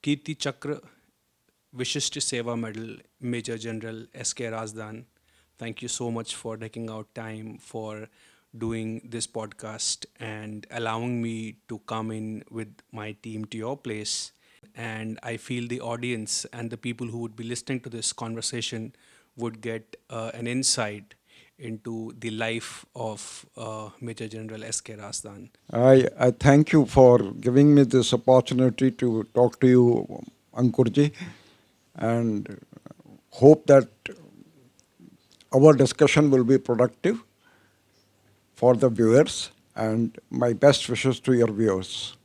Kirti Chakra, Vishisht Seva Medal, Major General S.K. Razdan. Thank you so much for taking out time for doing this podcast and allowing me to come in with my team to your place. And I feel the audience and the people who would be listening to this conversation would get an insight into the life of Major General S.K. Razdan. I thank you for giving me this opportunity to talk to you, Ankurji, and hope that our discussion will be productive for the viewers, and my best wishes to your viewers.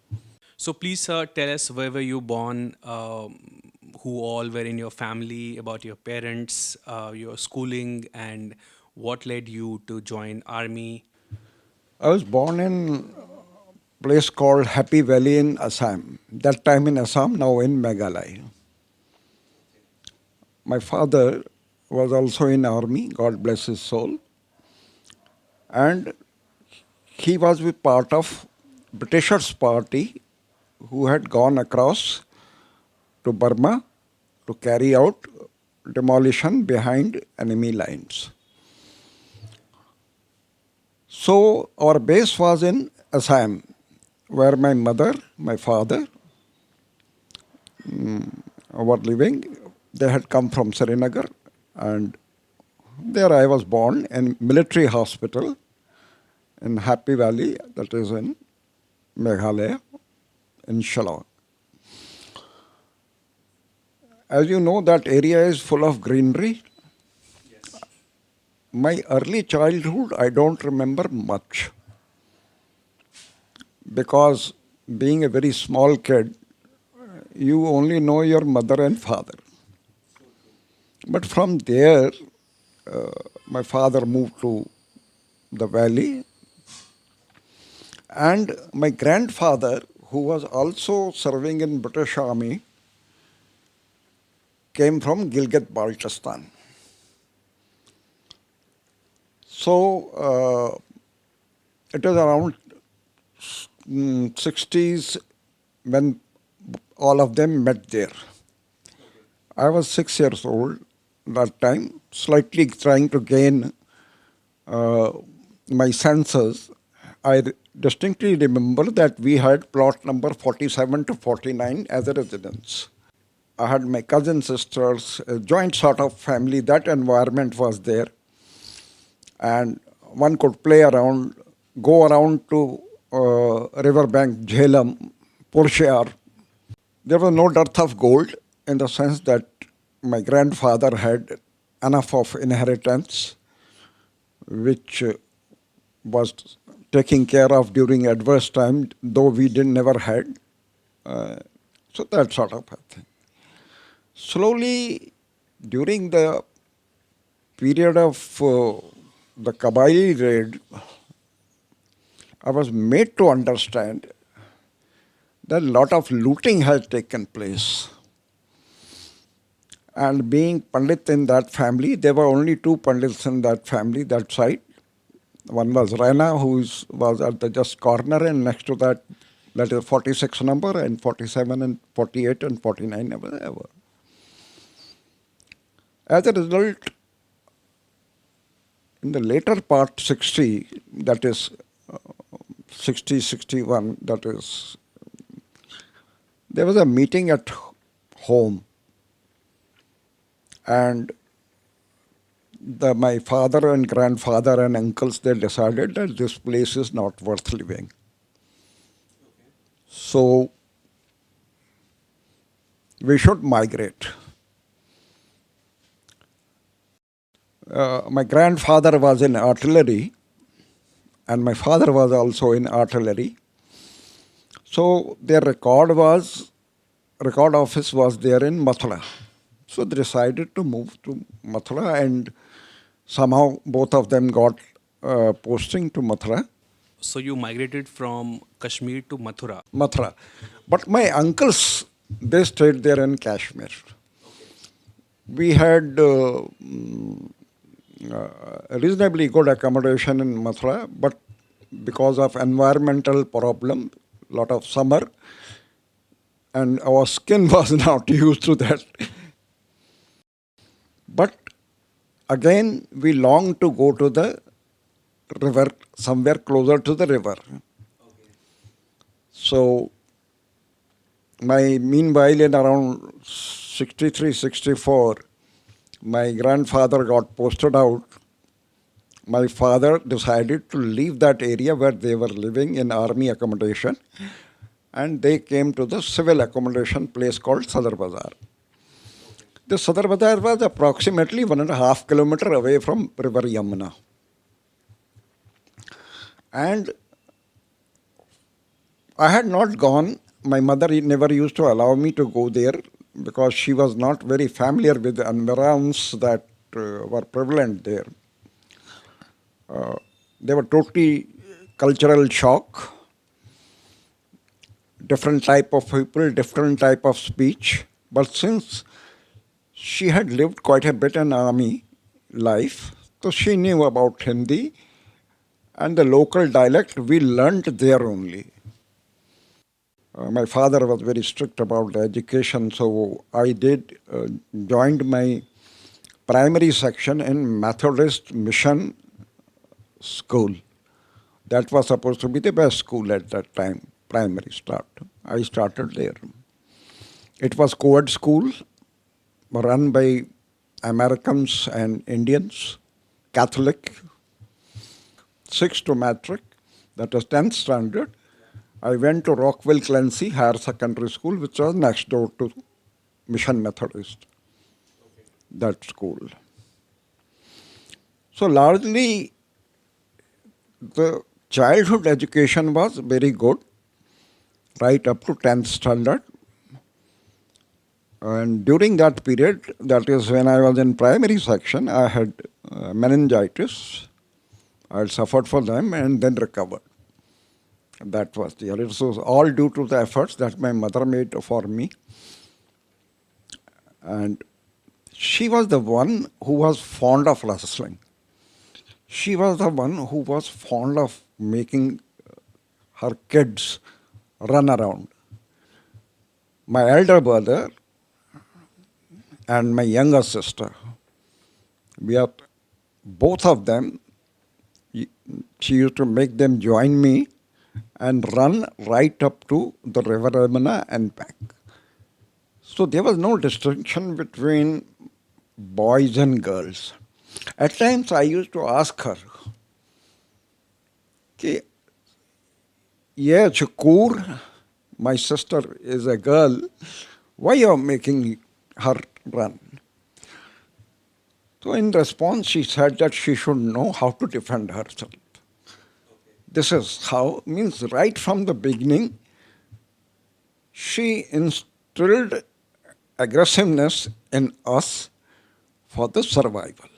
So please, sir, tell us where were you born, who all were in your family, about your parents, your schooling, and what led you to join army. I was born in a place called Happy Valley in Assam. That time in Assam, now in Meghalaya. My father was also in army, God bless his soul, and he was with part of Britishers party who had gone across to Burma to carry out demolition behind enemy lines. So our base was in Assam, where my mother, my father were living. They had come from Srinagar, and there I was born in military hospital in Happy Valley, that is in Meghalaya, in Shillong. As you know, that area is full of greenery. My early childhood, I don't remember much because being a very small kid, you only know your mother and father. But from there, my father moved to the valley, and my grandfather, who was also serving in British Army, came from Gilgit-Baltistan. So it was around 60s when all of them met there. I was 6 years old that time, slightly trying to gain my senses. I distinctly remember that we had plot number 47 to 49 as a residence. I had my cousin sisters, a joint sort of family. That environment was there. And one could play around, go around to riverbank, Jhelum, Purshiyar. There was no dearth of gold in the sense that my grandfather had enough of inheritance, which was taken care of during adverse time, though we didn't never had. So that sort of a thing. Slowly, during the period of the Kabaili raid, I was made to understand that a lot of looting had taken place. And being Pandit in that family, there were only two Pandits in that family, that side. One was Raina, who was at the just corner, and next to that, that is 46 number, and 47 and 48 and 49 ever. As a result, in the later part, 60, that is 60, 61, that is, there was a meeting at home. And my father and grandfather and uncles, they decided that this place is not worth living. So we should migrate. My grandfather was in artillery, and my father was also in artillery. So their record office was there in Mathura. So they decided to move to Mathura, and somehow both of them got posting to Mathura. So you migrated from Kashmir to Mathura. Mathura. But my uncles, they stayed there in Kashmir. We had reasonably good accommodation in Mathura, but because of environmental problem, lot of summer, and our skin was not used to that. But again, we longed to go to the river, somewhere closer to the river. So, meanwhile, in around 63, 64, my grandfather got posted out. My father decided to leave that area where they were living in army accommodation, and they came to the civil accommodation place called Sadar Bazar. The Sadar Bazar was approximately 1.5 kilometers away from River Yamuna. And I had not gone. My mother never used to allow me to go there because she was not very familiar with the environs that were prevalent there. They were totally cultural shock, different type of people, different type of speech. But since she had lived quite a bit in army life, so she knew about Hindi and the local dialect we learnt there only. My father was very strict about the education, so I did joined my primary section in Methodist Mission School. That was supposed to be the best school at that time, primary start. I started there. It was co-ed school run by Americans and Indians, Catholic, 6 to matric, that was 10th standard. I went to Rockville Clancy Higher Secondary School, which was next door to Mission Methodist, that school. So largely, the childhood education was very good, right up to 10th standard. And during that period, that is when I was in primary section, I had meningitis. I had suffered for them and then recovered. That was the year. It was all due to the efforts that my mother made for me. And she was the one who was fond of wrestling. She was the one who was fond of making her kids run around. My elder brother and my younger sister, we are both of them, she used to make them join me and run right up to the river Yamuna and back. So there was no distinction between boys and girls. At times I used to ask her, कि ये Chakur, my sister is a girl, why you are making her run? So in response she said that she should know how to defend herself. This is how, means right from the beginning, she instilled aggressiveness in us for the survival.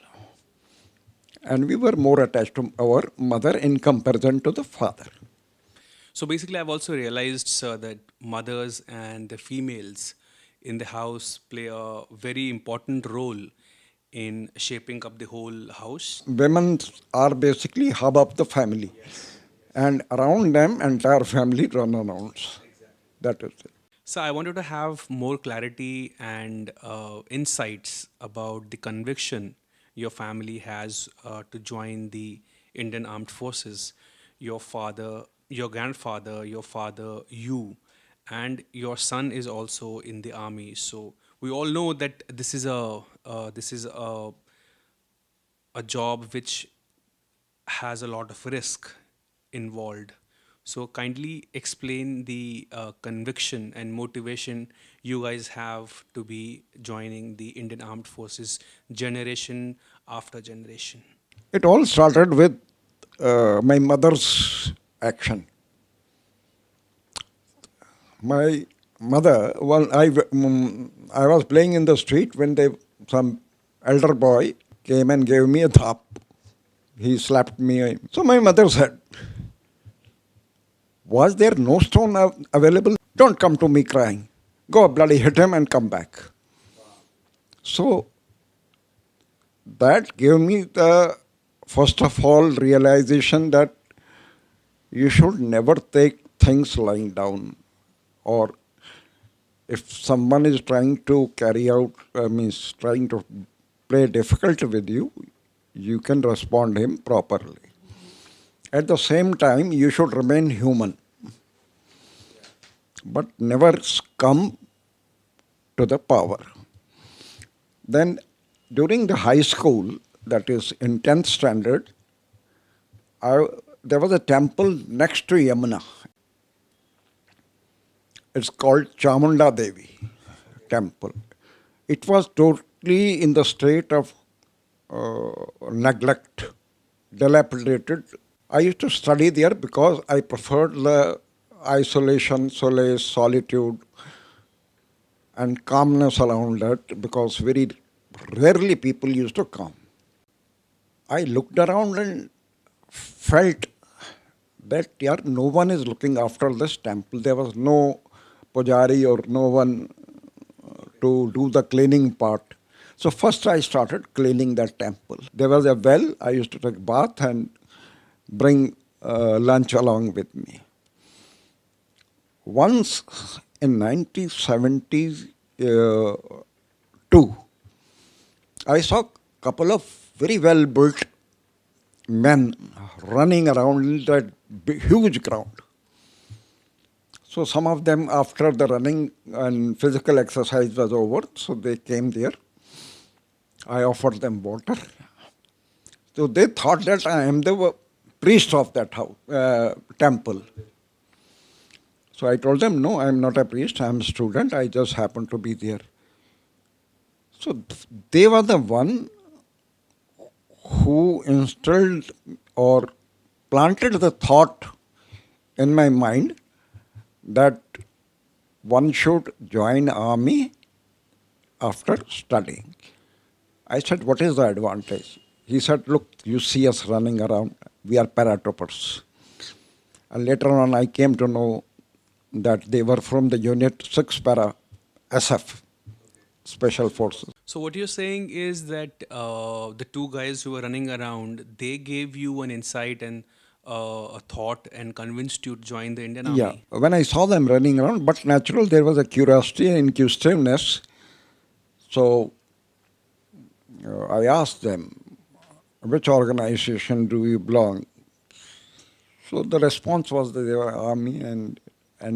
And we were more attached to our mother in comparison to the father. So basically, I've also realized, sir, that mothers and the females in the house play a very important role in shaping up the whole house. Women are basically hub of the family. And around them, entire family run around. That is it. So I wanted to have more clarity and insights about the conviction your family has to join the Indian Armed Forces. Your father, your grandfather, your father, you, and your son is also in the army. So we all know that this is a job which has a lot of risk involved. So, kindly explain the conviction and motivation you guys have to be joining the Indian Armed Forces generation after generation. It all started with my mother's action. My mother, I was playing in the street when some elder boy came and gave me a thap. He slapped me. So my mother said, was there no stone available? Don't come to me crying. Go bloody hit him and come back. So that gave me the, first of all, realization that you should never take things lying down or if someone is trying to carry out, means trying to play difficult with you, you can respond him properly. At the same time, you should remain human, but never succumb to the power. Then, during the high school, that is in 10th standard, I, there was a temple next to Yamuna. It's called Chamunda Devi temple. It was totally in the state of neglect, dilapidated. I used to study there because I preferred the isolation, solace, solitude, and calmness around that because very rarely people used to come. I looked around and felt that yeah, no one is looking after this temple. There was no pujari or no one to do the cleaning part. So first I started cleaning that temple. There was a well. I used to take bath and bring lunch along with me. Once in 1972, I saw a couple of very well built men running around in that huge crowd. So some of them, after the running and physical exercise was over, so they came there. I offered them water. So they thought that I am the priest of that house, temple. So I told them, no, I am not a priest, I am a student, I just happen to be there. So they were the one who instilled or planted the thought in my mind that one should join army after studying. I said, what is the advantage? He said, look, you see us running around, we are paratroopers. And later on I came to know that they were from the Unit 6 Para SF, Special Forces. So what you're saying is that the two guys who were running around, they gave you an insight and a thought and convinced you to join the Indian Yeah, Army. when I saw them running around, but natural, there was a curiosity and inquisitiveness. So I asked them, which organization do you belong? So the response was that they were army and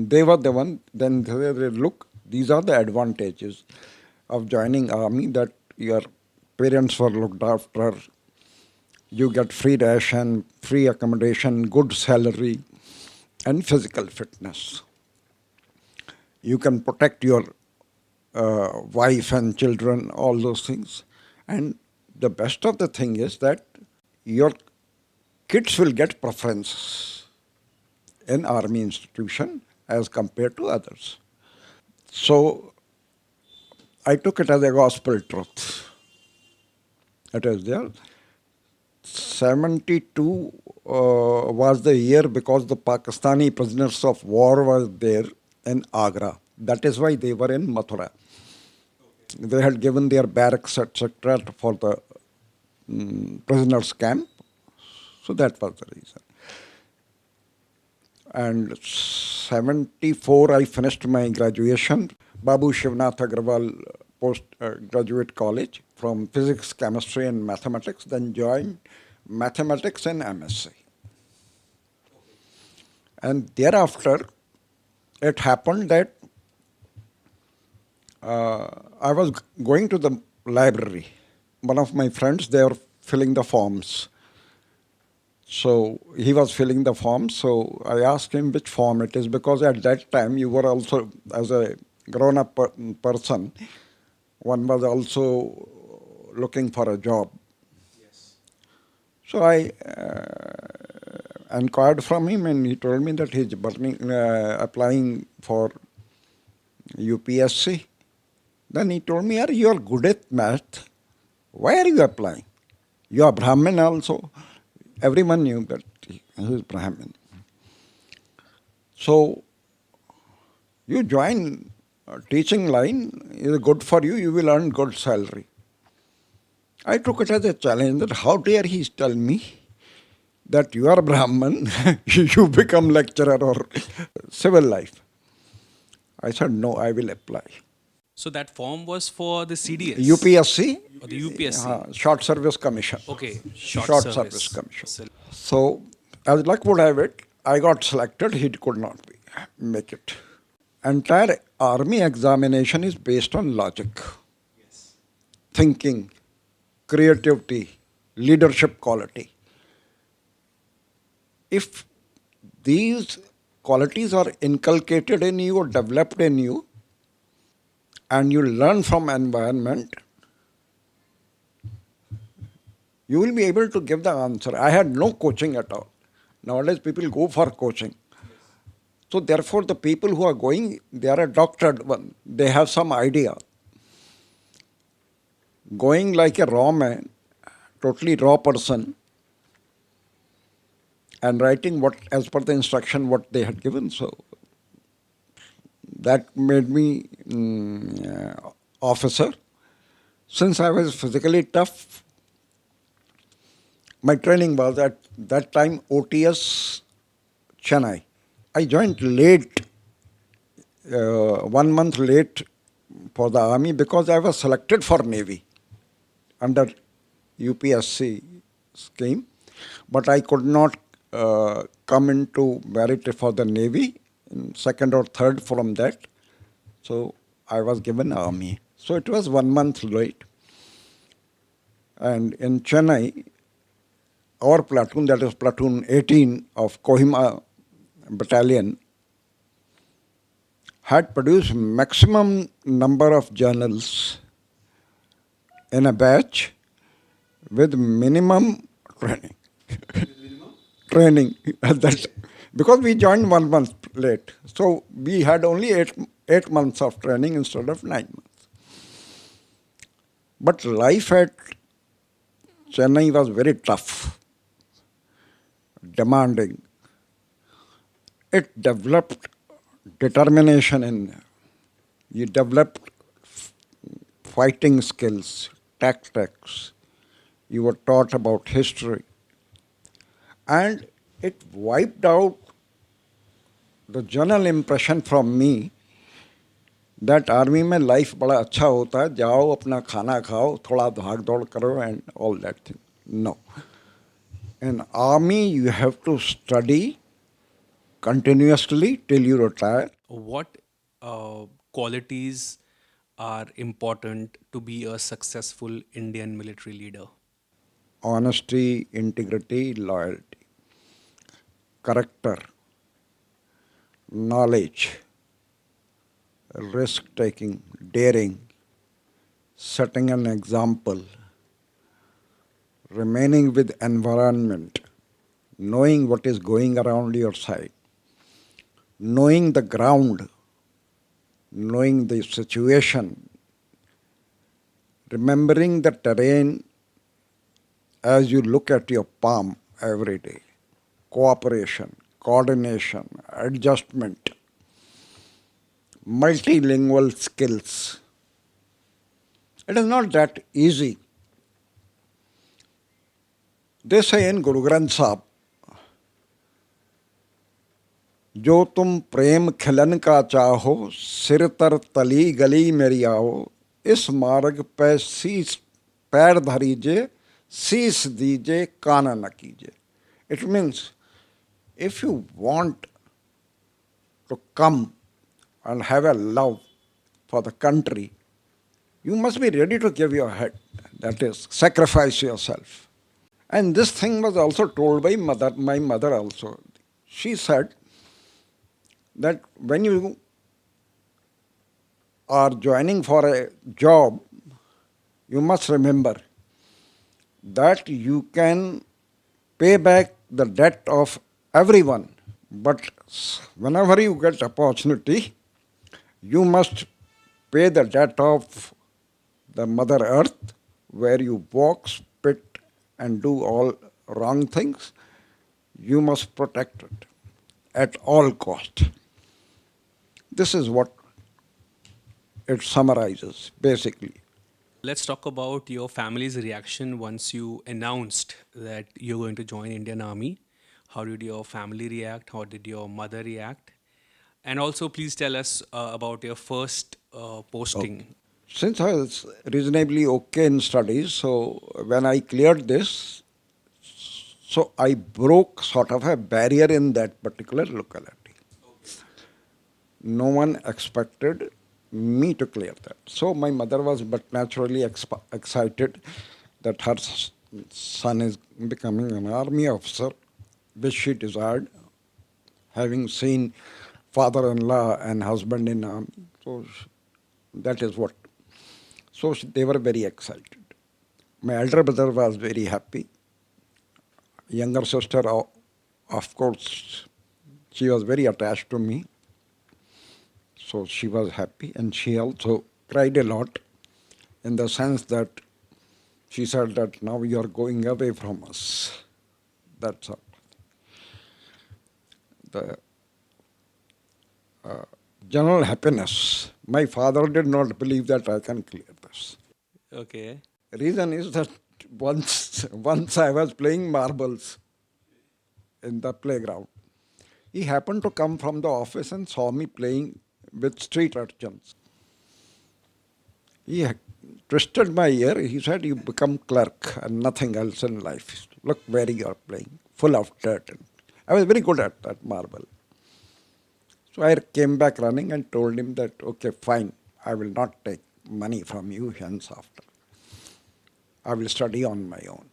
they were the one, then they said, look, these are the advantages of joining army, that your parents were looked after, you get free ration, free accommodation, good salary, and physical fitness. You can protect your wife and children, all those things. And the best of the thing is that your kids will get preferences in army institution as compared to others. So I took it as a gospel truth. It is there. 72 was the year because the Pakistani prisoners of war were there in Agra. That is why they were in Mathura. They had given their barracks, etc., for the prisoners' camp. So that was the reason. And 74, I finished my graduation. Babu Shivnath Agrawal Postgraduate College from physics, chemistry, and mathematics. Then joined mathematics and MSc. And thereafter, it happened that I was going to the library. One of my friends, they were filling the forms. So he was filling the form. So I asked him which form it is, because at that time you were also, as a grown-up person, one was also looking for a job. So I inquired from him, and he told me that he's applying for UPSC. Then he told me, you are good at math. Why are you applying? You are Brahmin also. Everyone knew that he is Brahmin. So you join teaching line, is good for you, you will earn good salary. I took it as a challenge that how dare he tell me that you are Brahman, you become lecturer or civil life. I said, no, I will apply. So that form was for the CDS UPSC, or the UPSC. Short Service Commission. Okay, short Short Service service. Commission. So So, as luck would have it, I got selected. He could not make it. Entire army examination is based on logic, thinking, creativity, leadership quality. If these qualities are inculcated in you or developed in you, and you learn from environment, you will be able to give the answer. I had no coaching at all. Nowadays, people go for coaching. So, therefore, the people who are going, they are a doctored one. They have some idea. Going like a raw man, totally raw person, and writing what, as per the instruction, what they had given. So, that made me officer. Since I was physically tough, my training was at that time OTS Chennai. I joined late, 1 month late for the army because I was selected for Navy under UPSC scheme, but I could not come into merit for the Navy in second or third from that. So I was given army. So it was 1 month late. And in Chennai, our platoon, that is platoon 18 of Kohima battalion, had produced maximum number of journals in a batch with minimum training. Training at that, because we joined 1 month late. So we had only eight months of training instead of 9 months. But life at Chennai was very tough, demanding. It developed determination in you developed fighting skills, tactics. You were taught about history. And it wiped out the general impression from me that army में life बड़ा अच्छा होता है, जाओ अपना खाना खाओ, थोड़ा भाग दौड़ करो and all that thing. No. In army you have to study continuously till you retire. what qualities are important to be a successful Indian military leader? Honesty, integrity, loyalty, character, knowledge, risk taking, daring, setting an example, remaining with environment, knowing what is going around your side, knowing the ground, knowing the situation, remembering the terrain as you look at your palm every day, cooperation, coordination, adjustment, multilingual skills. It is not that easy. They say in Guru Granth Sahib, जो तुम प्रेम खिलन का चाहो सिर तर तली गली मेरी आओ इस मार्ग पे शीस पैर धरीजे शीस दीजे काना न कीजे. It means if you want to come and have a love for the country, you must be ready to give your head. That is, sacrifice yourself. And this thing was also told by my mother also. She said that when you are joining for a job, you must remember that you can pay back the debt of everyone. But whenever you get opportunity, you must pay the debt of the Mother Earth, where you walk, spit, and do all wrong things. You must protect it at all cost. This is what it summarizes, basically. Let's talk about your family's reaction once you announced that you're going to join Indian Army. How did your family react? How did your mother react? And also, please tell us about your first Okay. posting. Since I was reasonably okay in studies, so when I cleared this, so I broke sort of a barrier in that particular locality. No one expected me to clear that. So my mother was but naturally excited that her son is becoming an army officer, which she desired, having seen father-in-law and husband in army. So that is what. So they were very excited. My elder brother was very happy. Younger sister, of course, she was very attached to me. So she was happy, and she also cried a lot in the sense that she said that now you are going away from us. That's all. The general happiness. My father did not believe that I can clear this. Okay. Reason is that once I was playing marbles in the playground. He happened to come from the office and saw me playing with street urchins. He twisted my ear. He said, "You become clerk and nothing else in life. Look where you are playing, full of dirt." I was very good at that marble. So I came back running and told him that, okay, fine, I will not take money from you henceafter. I will study on my own.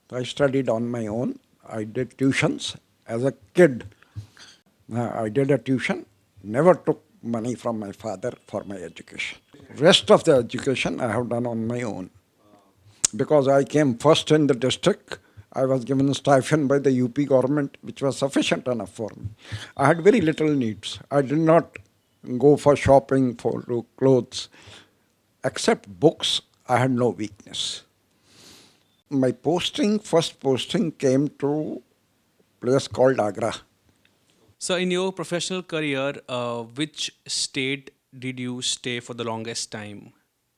So I studied on my own. I did tuitions as a kid. I did a tuition, never took money from my father for my education. Rest of the education I have done on my own. Because I came first in the district, I was given a stipend by the UP government, which was sufficient enough for me. I had very little needs. I did not go for shopping for clothes. Except books, I had no weakness. My first posting came to a place called Agra. So, in your professional career, which state did you stay for the longest time?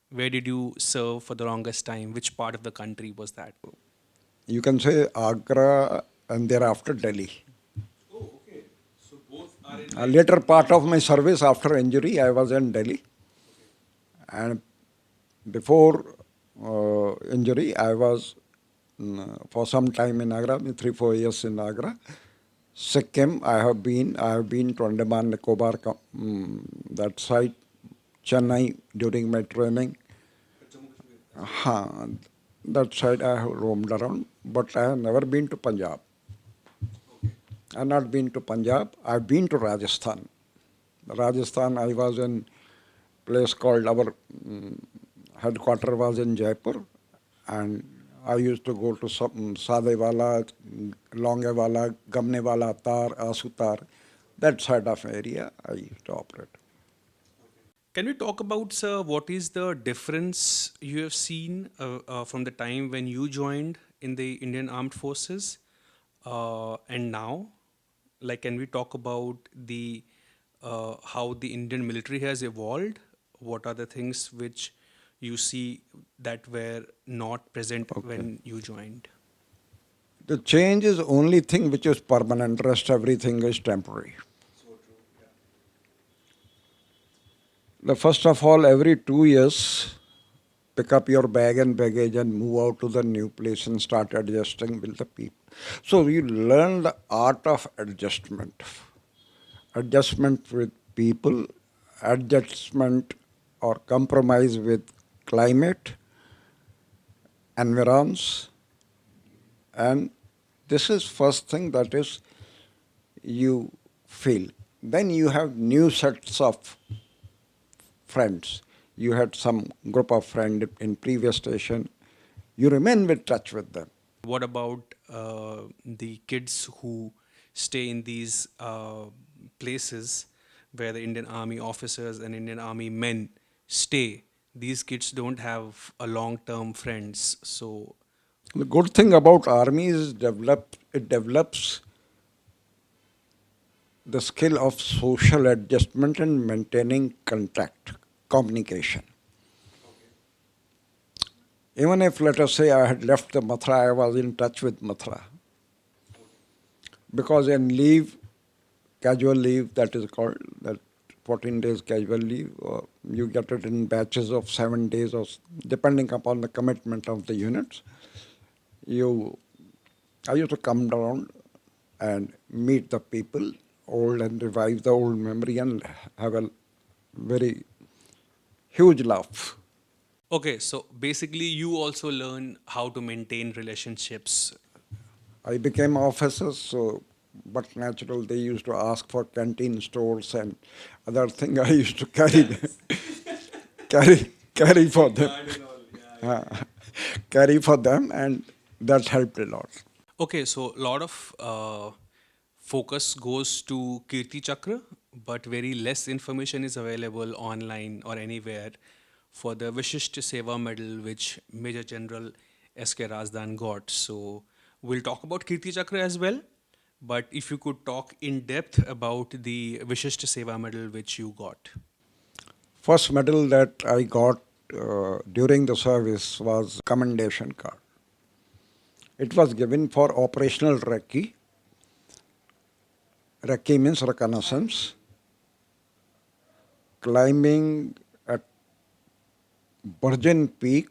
Where did you serve for the longest time? Which part of the country was that? You can say Agra and thereafter Delhi. Oh, okay. So both are in A like later part of my non-stop. service after injury, I was in Delhi. And before injury, I was for some time in Agra, 3 4 years in Agra. Sikkim, I have been to Andaman Nicobar, that side, Chennai during my training. Uh, that side I have roamed around, but I have never been to Punjab. I have not been to Punjab. I have been to Rajasthan. Rajasthan, I was in place called our headquarter was in Jaipur, and I used to go to Sadewala, Longewala, Gamnewala, Tar, Asutar, that side of area I used to operate. Can we talk about, sir, what is the difference you have seen from the time when you joined in the Indian Armed Forces and now? Like, can we talk about the how the Indian military has evolved? What are the things which you see that were not present Okay. when you joined? The change is only thing which is permanent, rest everything is temporary. The first of all, every 2 years, pick up your bag and baggage and move out to the new place and start adjusting with the people. So you learn the art of adjustment. Adjustment with people, adjustment or compromise with climate, environs, and this is first thing that is you feel. Then you have new sets of friends. You had some group of friends in previous station. You remain with touch with them. What about the kids who stay in these places where the Indian Army officers and Indian Army men stay? These kids don't have a long-term friends. So, The good thing about army is it develops the skill of social adjustment and maintaining contact, communication. Even if, let us say, I had left the Mathura, I was in touch with Mathura. Because in leave, casual leave, that is called, that 14 days casual leave. You get it in batches of 7 days, or depending upon the commitment of the units. You, I used to come down and meet the people, old, and revive the old memory and have a very huge laugh. Okay, so basically, you also learn how to maintain relationships. I became officers, so but natural they used to ask for canteen stores and other thing. I used to carry carry for them, uh, carry for them, and that helped a lot. Okay, so a lot of focus goes to Kirti Chakra, but very less information is available online or anywhere for the Vishisht Seva Medal, which Major General S.K. Razdan got. So we'll talk about Kirti Chakra as well, but if you could talk in depth about the Vishisht Seva Medal which you got. First medal that I got during the service was commendation card. It was given for operational recce. Recce means reconnaissance, climbing at Virgin Peak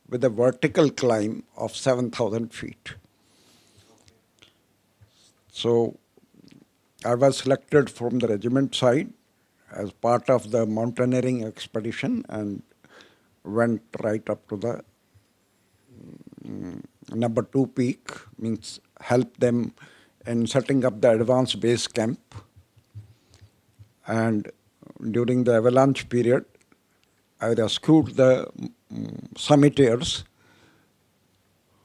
with a vertical climb of 7,000 feet. So I was selected from the regiment side as part of the mountaineering expedition and went right up to the number 2 peak, means help them in setting up the advanced base camp. And during the avalanche period, I rescued the summiteers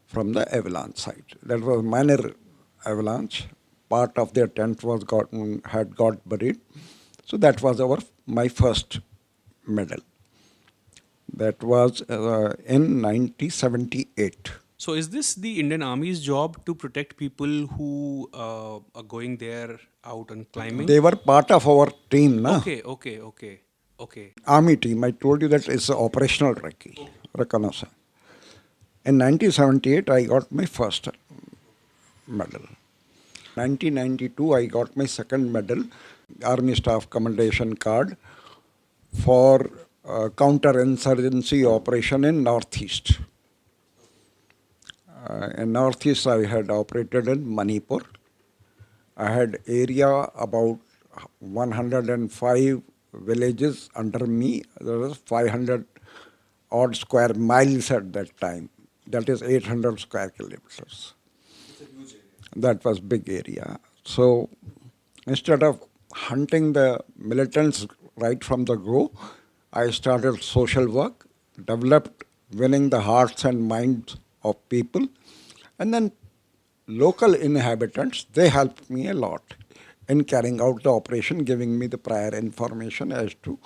from the avalanche site. That was minor avalanche. Part of their tent was had got buried. So that was my first medal. That was in 1978. So is this the Indian Army's job to protect people who are going there out and climbing? They were part of our team, na? Okay. Army team. I told you that it's operational reconnaissance. In 1978, I got my first medal. 1992, I got my second medal, Army Staff Commendation Card for counter-insurgency operation in Northeast. In Northeast, I had operated in Manipur. I had area about 105 villages under me. There was 500 odd square miles at that time. That is 800 square kilometers. That was big area. So instead of hunting the militants right from the go, I started social work, developed winning the hearts and minds of people, and then local inhabitants, they helped me a lot in carrying out the operation, giving me the prior information as to,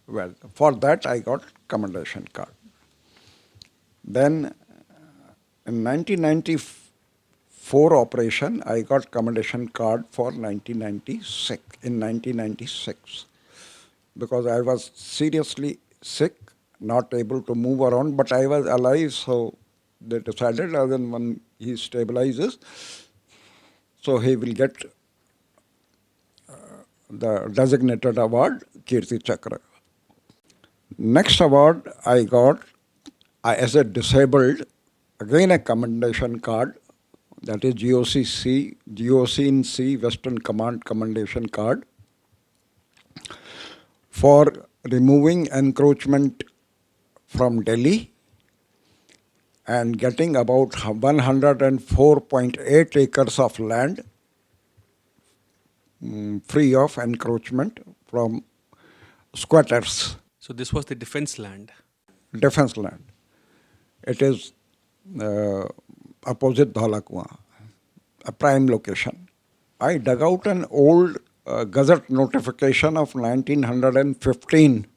well, for that I got commendation card. Then in 1994 operation, I got commendation card for 1996, because I was seriously sick, not able to move around, but I was alive, so they decided as and when he stabilizes, so he will get the designated award, Kirti Chakra. Next award I got, as a disabled, again a commendation card, that is GOC in C, Western Command Commendation Card, for removing encroachment from Delhi and getting about 104.8 acres of land free of encroachment from squatters. So this was the defense land. Defense land. It is opposite Dhalakua, a prime location. I dug out an old Gazette notification of 1915,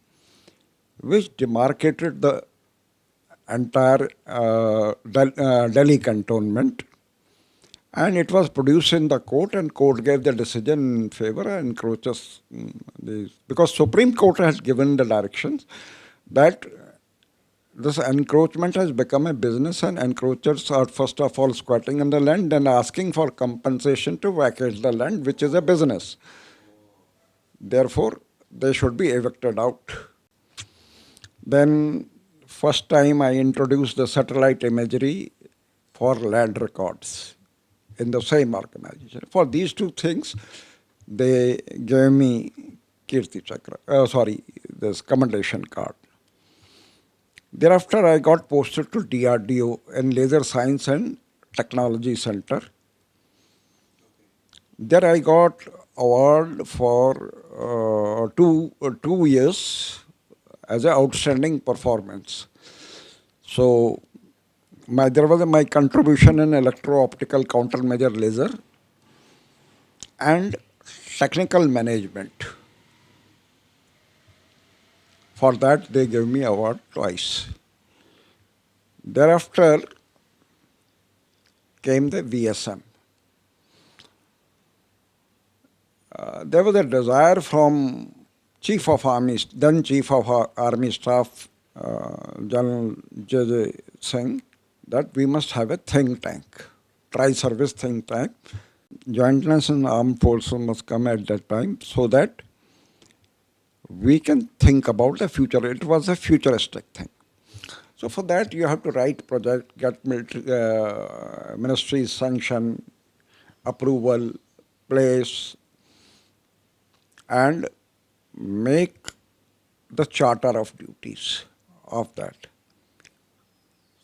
which demarcated the entire Delhi cantonment, and it was produced in the court, and court gave the decision in favor of encroachers. Because Supreme Court has given the directions that this encroachment has become a business, and encroachers are first of all squatting on the land and asking for compensation to vacate the land, which is a business. Therefore, they should be evicted out. Then, first time I introduced the satellite imagery for land records in the same organization. For these two things, they gave me Kirti Chakra, this commendation card. Thereafter, I got posted to DRDO in Laser Science and Technology Center. There I got award for 2 years as an outstanding performance. So there was my contribution in electro-optical countermeasure laser and technical management. For that, they gave me award twice. Thereafter came the VSM. There was a desire from then Chief of Army Staff, General J.J. Singh, that we must have a think tank, tri-service think tank. Jointness in armed forces must come at that time so that we can think about the future. It was a futuristic thing. So for that, you have to write project, get ministry sanction, approval, place, and make the charter of duties of that.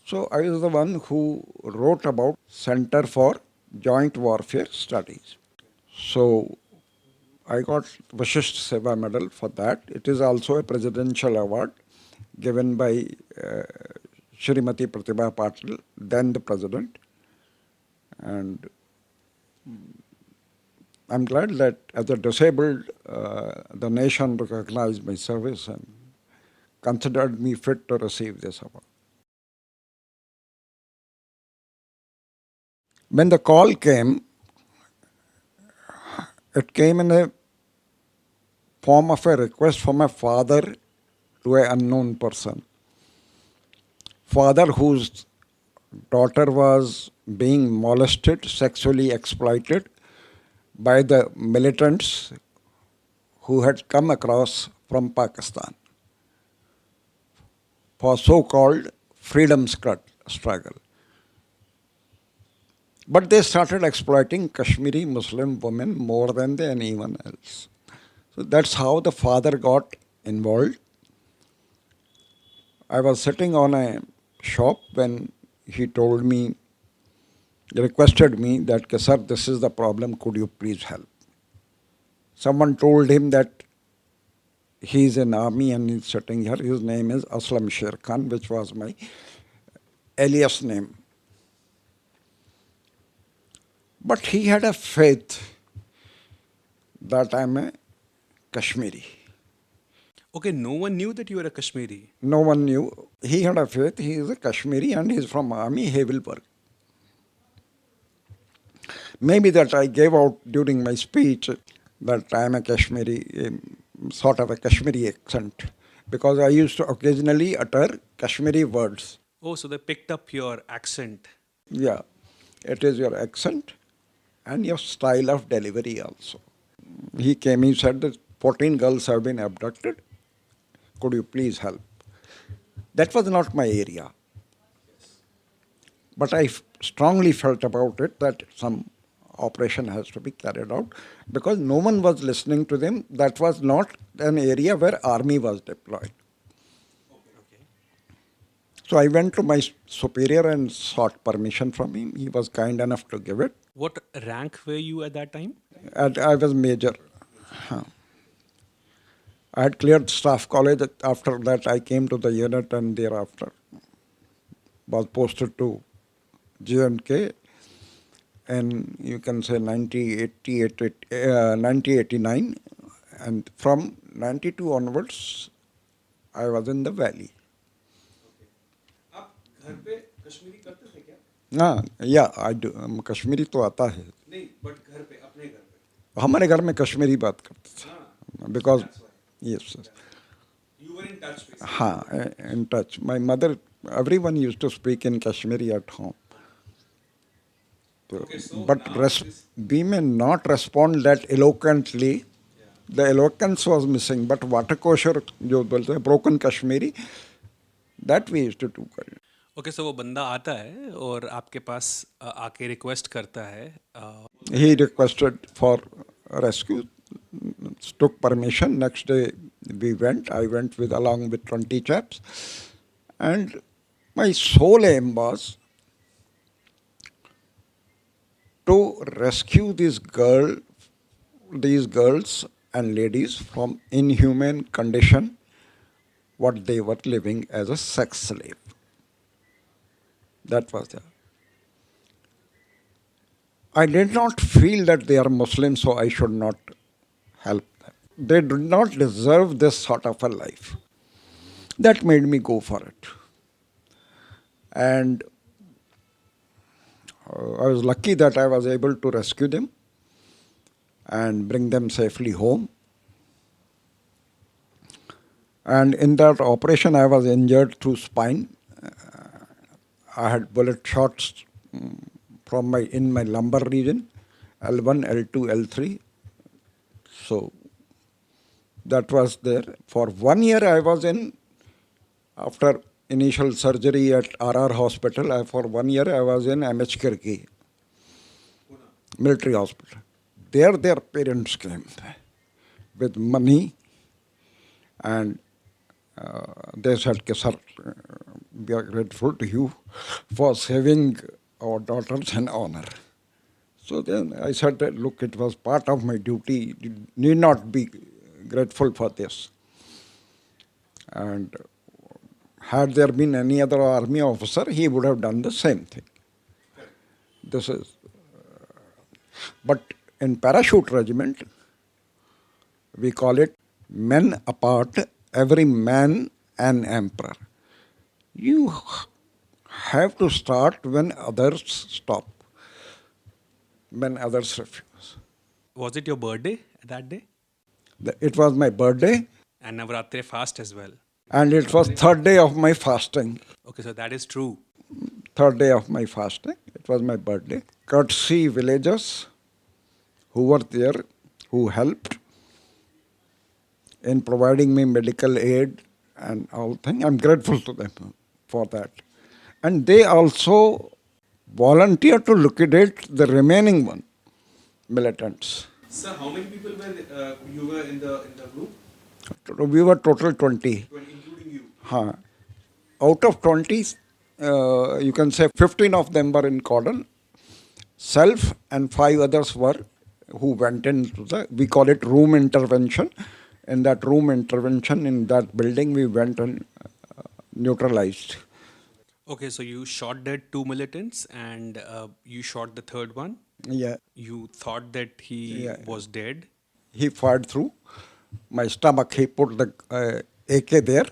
So I was the one who wrote about Center for Joint Warfare Studies. So I got Vashisht Seva Medal for that. It is also a presidential award given by Shrimati Pratibha Patil, then the president. And I'm glad that as a disabled, the nation recognized my service and considered me fit to receive this award. When the call came, it came in a form of a request from a father to an unknown person. Father whose daughter was being molested, sexually exploited by the militants who had come across from Pakistan for so-called freedom struggle. But they started exploiting Kashmiri Muslim women more than anyone else. So that's how the father got involved. I was sitting on a shop when he requested me that, sir, this is the problem, could you please help? Someone told him that he's in army and he's sitting here. His name is Aslam Sher Khan, which was my alias name. But he had a faith that I'm a Kashmiri. Okay, no one knew that you were a Kashmiri. No one knew. He had a faith. He is a Kashmiri and he's from army, he will work. Maybe that I gave out during my speech that I am a Kashmiri, sort of a Kashmiri accent, because I used to occasionally utter Kashmiri words. Oh, so they picked up your accent. Yeah, it is your accent and your style of delivery also. He came, he said that 14 girls have been abducted. Could you please help? That was not my area. But I strongly felt about it that some operation has to be carried out because no one was listening to them. That was not an area where army was deployed. Okay. So I went to my superior and sought permission from him. He was kind enough to give it. What rank were you at that time? And I was major. I had cleared staff college. After that, I came to the unit and thereafter was posted to J&K. And you can say 1989. And from 92 onwards, I was in the valley. Yeah, I do. Kashmiri तो आता है. नहीं, but घर पे, अपने घर पे. हमारे घर में कश्मीरी बात करते थे. Because, yes. You were in touch with. हाँ, in touch. My mother, everyone used to speak in Kashmiri at home. Okay, so But we may not respond that eloquently The eloquence was missing, but water kosher, जो बोलते हैं broken Kashmiri, that we used to do. Okay, so वो बंदा आता है और आपके पास आके रिक्वेस्ट करता है। He requested for rescue, took permission. Next day we went. I went with along with 20 chaps, and my sole aim was to rescue these girls and ladies from inhumane condition, what they were living as a sex slave. That was the. I did not feel that they are Muslims, so I should not help them. They do not deserve this sort of a life. That made me go for it. And I was lucky that I was able to rescue them and bring them safely home. And in that operation, I was injured through spine. I had bullet shots from in my lumbar region, L1, L2, L3. So that was there. For 1 year, I was in, after initial surgery at RR Hospital, for 1 year I was in MH Kirki, military hospital. There their parents came with money, and they said, sir, we are grateful to you for saving our daughters in honor. So then I said, that, look, it was part of my duty. You need not be grateful for this. And had there been any other army officer, he would have done the same thing. This is, but in parachute regiment, we call it men apart, every man an emperor. You have to start when others stop, when others refuse. Was it your birthday that day? It was my birthday, And Navratri fast as well. and it was third day of my fasting. Okay, so that is true. Third day of my fasting. It was my birthday. Courtesy villagers who were there, who helped in providing me medical aid and all things. I'm grateful to them for that. And they also volunteered to liquidate the remaining militants. Sir, how many people were you were in the group? We were total 20. Including you. Huh. Out of 20, you can say 15 of them were in cordon. Self and 5 others were who went into we call it room intervention. In that room intervention in that building, we went and neutralized. Okay, so you shot dead 2 militants and you shot the third one. Yeah, You thought that he Yeah. was dead. he fired through my stomach. He put the AK there,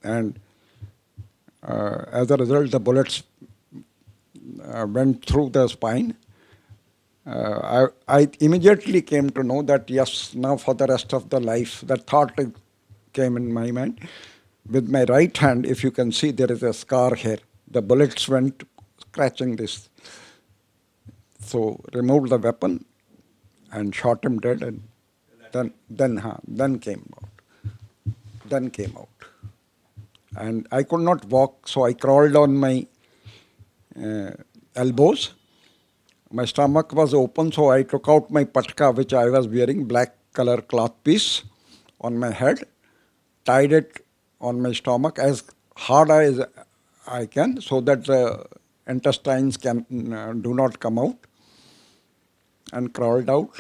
and as a result, the bullets went through the spine. I immediately came to know that, yes, now for the rest of the life, that thought came in my mind. With my right hand, if you can see, there is a scar here. The bullets went scratching this. So removed the weapon and shot him dead, and then came out. Then came out. And I could not walk, so I crawled on my elbows. My stomach was open, so I took out my patka, which I was wearing, black color cloth piece on my head, tied it on my stomach as hard as I can, so that the intestines do not come out, and crawled out.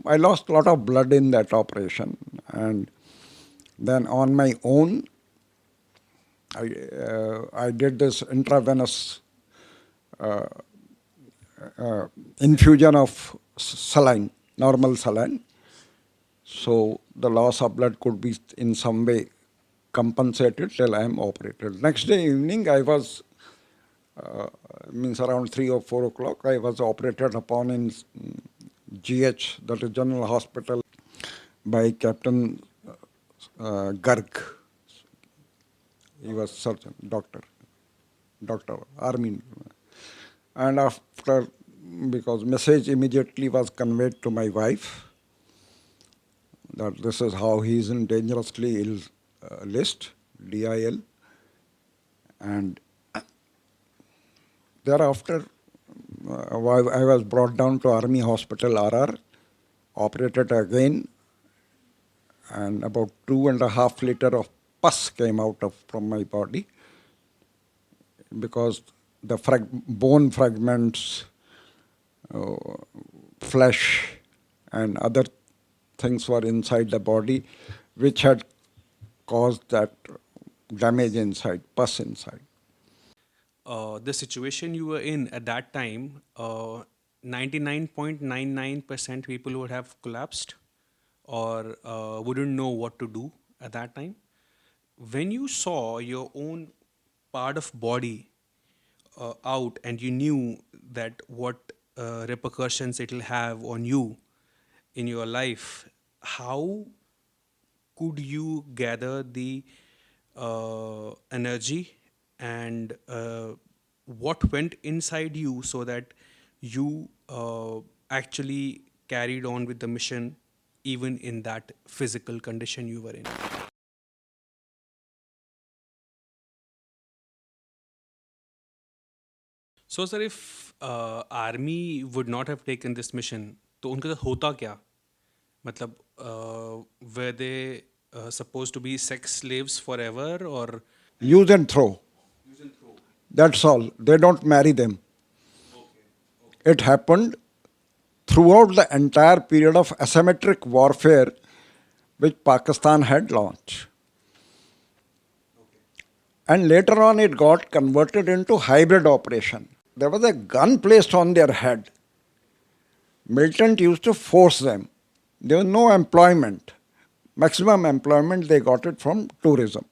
I lost a lot of blood in that operation, and then on my own, I did this intravenous infusion of saline, normal saline. So the loss of blood could be in some way compensated till I am operated. Next day evening, I was, means around 3 or 4 o'clock, I was operated upon in GH, that is General Hospital, by Captain Garg. He was surgeon, doctor, army. And after, because message immediately was conveyed to my wife, that this is how he is in dangerously ill list, DIL. And thereafter, I was brought down to Army Hospital, RR, operated again, and about 2.5 liters of pus came out from my body because the bone fragments, uh, flesh, and other things were inside the body, which had caused that damage inside, pus inside. The situation you were in at that time, 99.99% people would have collapsed or wouldn't know what to do at that time. When you saw your own part of body out and you knew that what repercussions it'll have on you in your life, how could you gather the energy and what went inside you so that you actually carried on with the mission even in that physical condition you were in? So, sir, if army would not have taken this mission, तो उनके साथ होता क्या? मतलब were they supposed to be sex slaves forever or? Use and throw. That's all. They don't marry them. It happened throughout the entire period of asymmetric warfare which Pakistan had launched. And later on, it got converted into hybrid operation. There was a gun placed on their head. Militant used to force them. There was no employment. Maximum employment, they got it from tourism.